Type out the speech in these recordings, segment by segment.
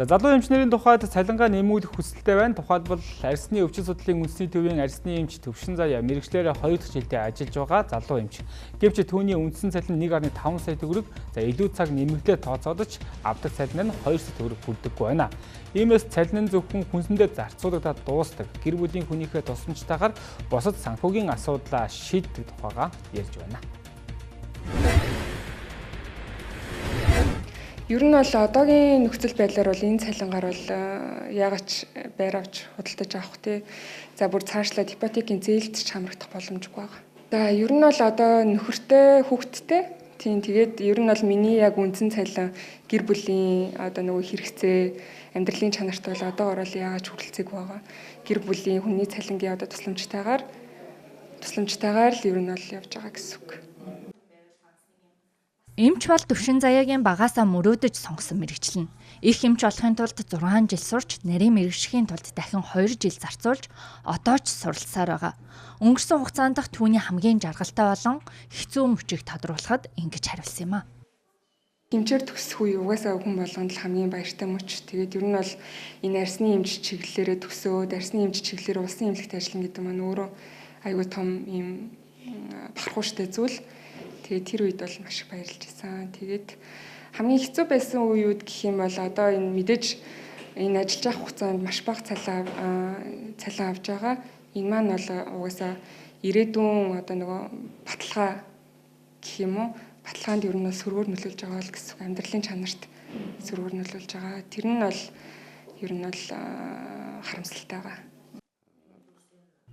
За залуу эмчнэрийн тухайд цалингаа нэмүүлэх хүсэлтэй байна. Тухайлбал арсны өвчин судлалын үндэсний төвийн арсны эмч Төвшин Заяа мэргэжлээрээ 2 дахь жилдээ ажиллаж байгаа залуу эмч. Гэвч түүний үндсэн цалин 1.5 сая төгрөг, илүү цаг нэмэгдээ тооцоодож авдаг цалин нь 2 сая төгрөг хүрдэггүй байна. Иймээс цалин нь зөвхөн хүнсэндээ зарцуулагдаад дуустдаг. Гэр бүлийн хүнийхээ тусламжтайгаар бусад санхүүгийн асуудлаа шийддэг тухайга ярьж байна. Ер нь бол одоогийн нөхцөл байдлаар бол энэ цалингаар бол яагаад байр авч худалдаж авах тий. За бүр цаашлаад ипотекийн зээлд ч хамрагдах боломжгүй байна. За ер нь бол одоо нөхөртэй хүүхэдтэй тийм тэгээд ер нь бол миний яг үндсэн цалин гэр бүлийн одоо нөгөө хэрэгцээ амьдралын чанарт бол одоогоор бол яагаад ч хүрэлцээгүй байгаа. Гэр бүлийн хүний цалингийн одоо тусламжтайгаар л ер нь бол явж байгаа гэсэн үг. Эмч бол Төвшин Заяагийн багаасаа мөрөөдөж сонгосон мэргэжил нь. Их эмч болохын тулд 6 жил сурч, нарийн мэргэжхийн тулд дахин 2 жил зарцуулж, одоо ч суралцсаар байгаа. Өнгөрсөн хугацаанд түүний хамгийн жаргалтай болон хэцүү мөчийг тодруулахад ингэж хариулсан юм а. Эмчээр төгсөх үе угаасаа хүн болгонд л хамгийн баяртай мөч. Тэгээд ер нь бол энэ арсны эмч чиглэлээрээ төгсөөд, арсны эмч чиглэлээр улсын эмнэлэгт ажиллана гэдэг маань өөрөө аюул том юм бахархууштай зүйл. Тэгээд тэр үед бол маш их баярлж байсан. Тэгээд хамгийн хэцүү байсан үеуд гэх юм бол одоо энэ мэдээж энэ ажиллаж авах хугацаанд маш бага цалин авж байгаа. Энэ маань бол угаасаа ирээдүйн одоо нөгөө баталгаа гэх юм уу? Баталгаанд ер нь бол сөргөөр нөлөөлж байгаа л гэсэн үг. Амьдралын чанарт сөргөөр нөлөөлж байгаа. Тэр нь бол ер нь бол харамсалтай байгаа.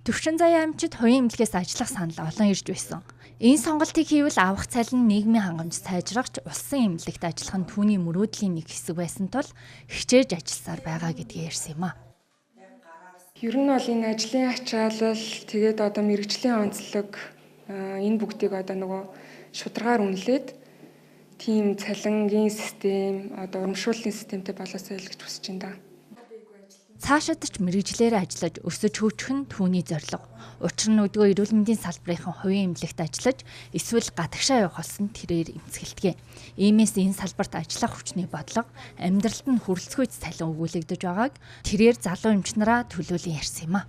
Төвшин Заяа эмчид хувийн эмнэлгээс ажиллах санал олон ирж байсан. Энэ сонголтыг хийвэл авах цалин нийгмийн хангамж сайжрагч улсын эмнэлэгт ажиллах нь түүний мөрөөдлийн нэг хэсэг байсан тул хичээж ажилласаар байгаа гэдгийг ярьсан юм а. Ер нь бол энэ ажлын ачаалал тэгээд одоо мэргэжлийн онцлог энэ бүгдийг одоо нөгөө шударгаар үнэлээд тийм цалингийн систем одоо урамшууллын системтэй болоосой л гэж хүсэж байна да. Цаашид ч мэргэжлээр ажиллаж өсөж хөгжих нь түүний зорилго. Учир нь өдгөө эрүүл мэндийн салбарын хувийн эмнэлэгт ажиллаж эсвэл гадагшаа явах болсон тэрээр эмцгэлдэг. Иймээс энэ салбарт ажиллах хүчний бодлого амьдралд нь хүрэлцгүйц цалин өгүүлэгдэж байгааг тэрээр залуу эмч нараа төлөөлөн ярьсан юм а.